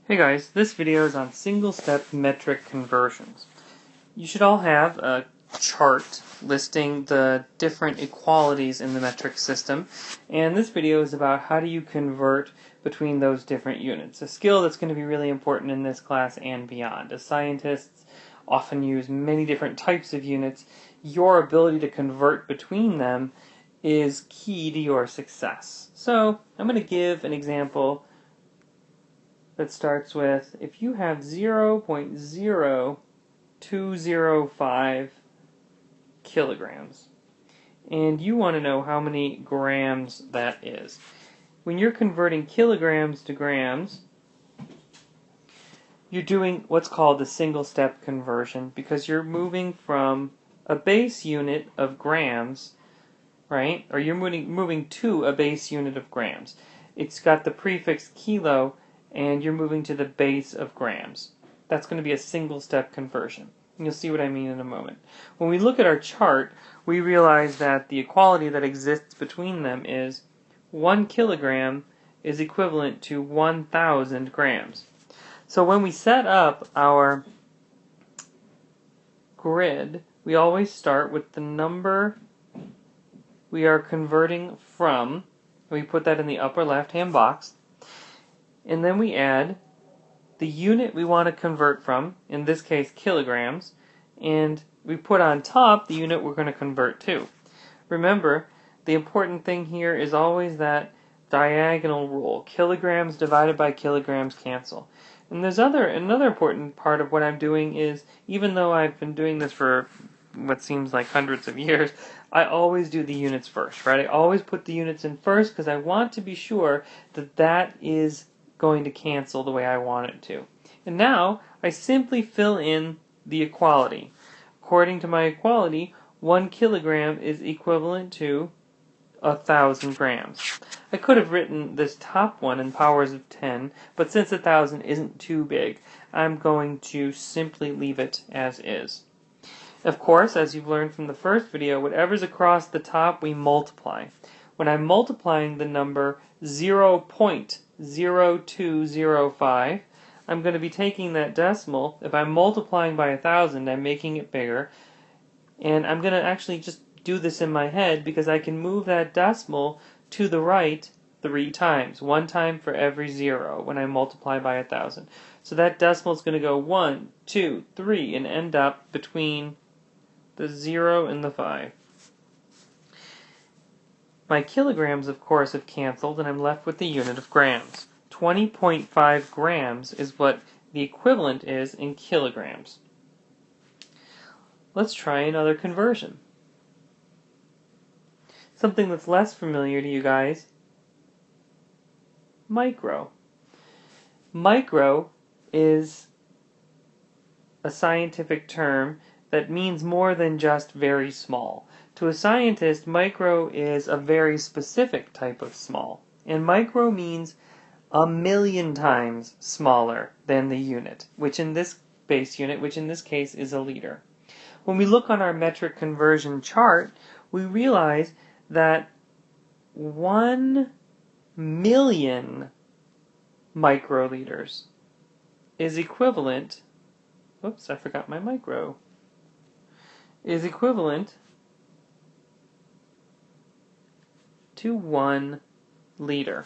Hey guys, this video is on single-step metric conversions. You should all have a chart listing the different equalities in the metric system, and this video is about how do you convert between those different units. A skill that's going to be really important in this class and beyond. As scientists often use many different types of units, your ability to convert between them is key to your success. So I'm going to give an example that starts with, if you have 0.0205 kilograms, and you want to know how many grams that is. When you're converting kilograms to grams, you're doing what's called a single-step conversion, because you're moving from a base unit of grams, right? Or you're moving to a base unit of grams. It's got the prefix kilo, and you're moving to the base of grams. That's going to be a single-step conversion. And you'll see what I mean in a moment. When we look at our chart, we realize that the equality that exists between them is 1 kilogram is equivalent to 1,000 grams. So when we set up our grid, we always start with the number we are converting from. We put that in the upper left-hand box. And then we add the unit we want to convert from, in this case kilograms, and we put on top the unit we're going to convert to. Remember, the important thing here is always that diagonal rule. Kilograms divided by kilograms cancel. And there's another important part of what I'm doing is, even though I've been doing this for what seems like hundreds of years, I always do the units first, right? I always put the units in first because I want to be sure that that is going to cancel the way I want it to. And now I simply fill in the equality. According to my equality, 1 kilogram is equivalent to 1,000 grams. I could have written this top one in powers of 10, but since 1,000 isn't too big, I'm going to simply leave it as is. Of course, as you've learned from the first video, whatever's across the top we multiply. When I'm multiplying the number 0.0205, I'm going to be taking that decimal. If I'm multiplying by 1,000, I'm making it bigger. And I'm going to actually just do this in my head because I can move that decimal to the right 3 times. 1 time for every 0 when I multiply by 1,000. So that decimal is going to go 1, 2, 3 and end up between the 0 and the 5. My kilograms, of course, have canceled, and I'm left with the unit of grams. 20.5 grams is what the equivalent is in kilograms. Let's try another conversion. Something that's less familiar to you guys. Micro. Micro is a scientific term that means more than just very small. To a scientist, micro is a very specific type of small. And micro means 1,000,000 times smaller than the unit, which in this base unit, which in this case is a liter. When we look on our metric conversion chart, we realize that 1,000,000 microliters is equivalent, whoops, I forgot my micro, is equivalent to 1 liter.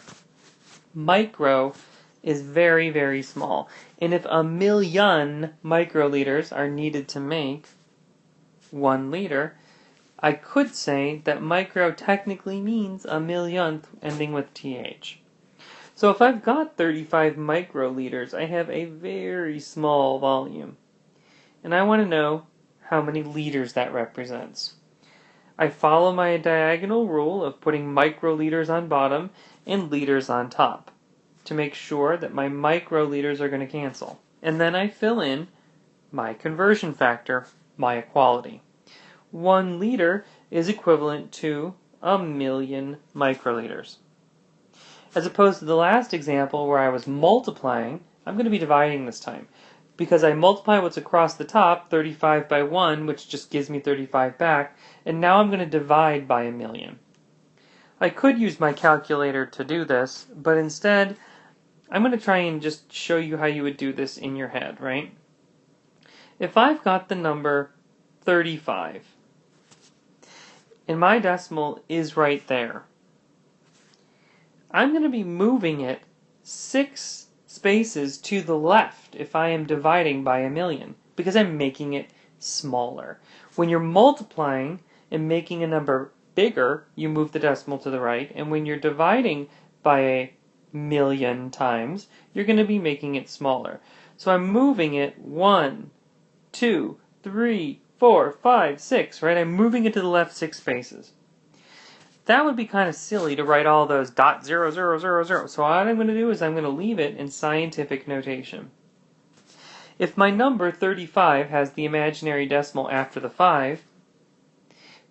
Micro is very, very small. And if 1,000,000 microliters are needed to make 1 liter, I could say that micro technically means 1,000,000th ending with th. So if I've got 35 microliters, I have a very small volume. And I want to know how many liters that represents. I follow my diagonal rule of putting microliters on bottom and liters on top to make sure that my microliters are going to cancel. And then I fill in my conversion factor, my equality. 1 liter is equivalent to 1,000,000 microliters. As opposed to the last example where I was multiplying, I'm going to be dividing this time. Because I multiply what's across the top, 35 by 1, which just gives me 35 back, and now I'm going to divide by 1,000,000. I could use my calculator to do this, but instead I'm going to try and just show you how you would do this in your head, right? If I've got the number 35, and my decimal is right there, I'm going to be moving it 6 spaces to the left if I am dividing by 1,000,000, because I'm making it smaller. When you're multiplying and making a number bigger, you move the decimal to the right, and when you're dividing by 1,000,000 times, you're going to be making it smaller. So I'm moving it 1, 2, 3, 4, 5, 6, right? I'm moving it to the left 6 spaces. That would be kind of silly to write all those .0000. So what I'm going to do is I'm going to leave it in scientific notation. If my number 35 has the imaginary decimal after the 5,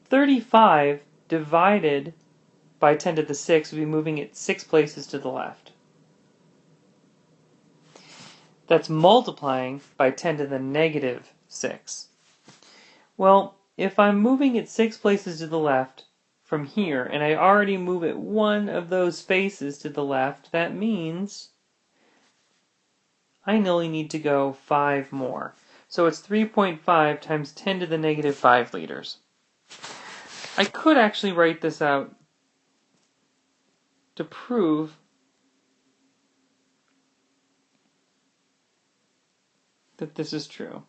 35 divided by 10 to the 6 would be moving it 6 places to the left. That's multiplying by 10 to the negative 6. Well, if I'm moving it 6 places to the left from here, and I already move it one of those spaces to the left, that means I only need to go 5 more. So it's 3.5 times 10 to the negative 5 liters. I could actually write this out to prove that this is true.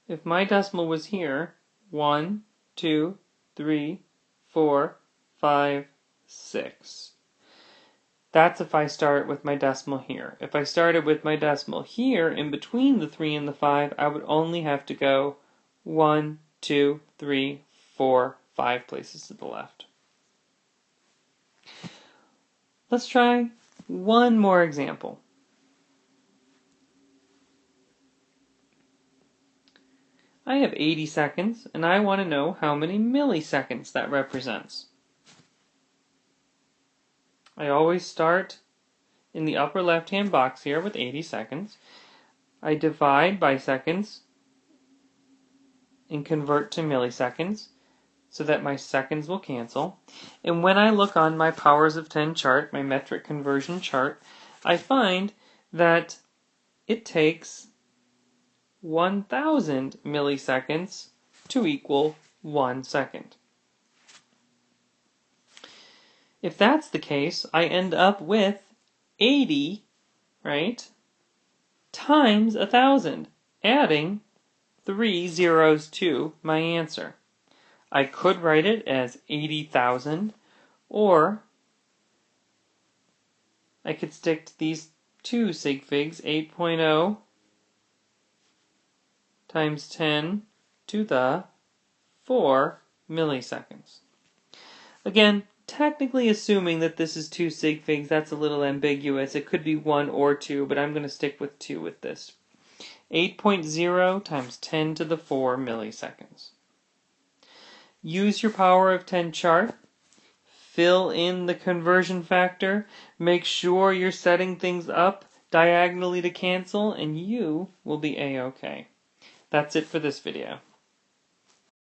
If my decimal was here, 1, 2, 3, 4, 5, 6. That's if I start with my decimal here. If I started with my decimal here, in between the 3 and the 5, I would only have to go 1, 2, 3, 4, 5 places to the left. Let's try one more example. I have 80 seconds, and I want to know how many milliseconds that represents. I always start in the upper left-hand box here with 80 seconds. I divide by seconds and convert to milliseconds so that my seconds will cancel. And when I look on my powers of 10 chart, my metric conversion chart, I find that it takes 1,000 milliseconds to equal 1 second. If that's the case, I end up with 80, right, times 1,000, adding 3 zeros to my answer. I could write it as 80,000, or I could stick to these two sig figs, 8.0 times 10 to the 4 milliseconds. Again, technically assuming that this is 2 sig figs, that's a little ambiguous. It could be 1 or 2, but I'm going to stick with 2 with this. 8.0 times 10 to the 4 milliseconds. Use your power of 10 chart. Fill in the conversion factor. Make sure you're setting things up diagonally to cancel, and you will be A-OK. That's it for this video.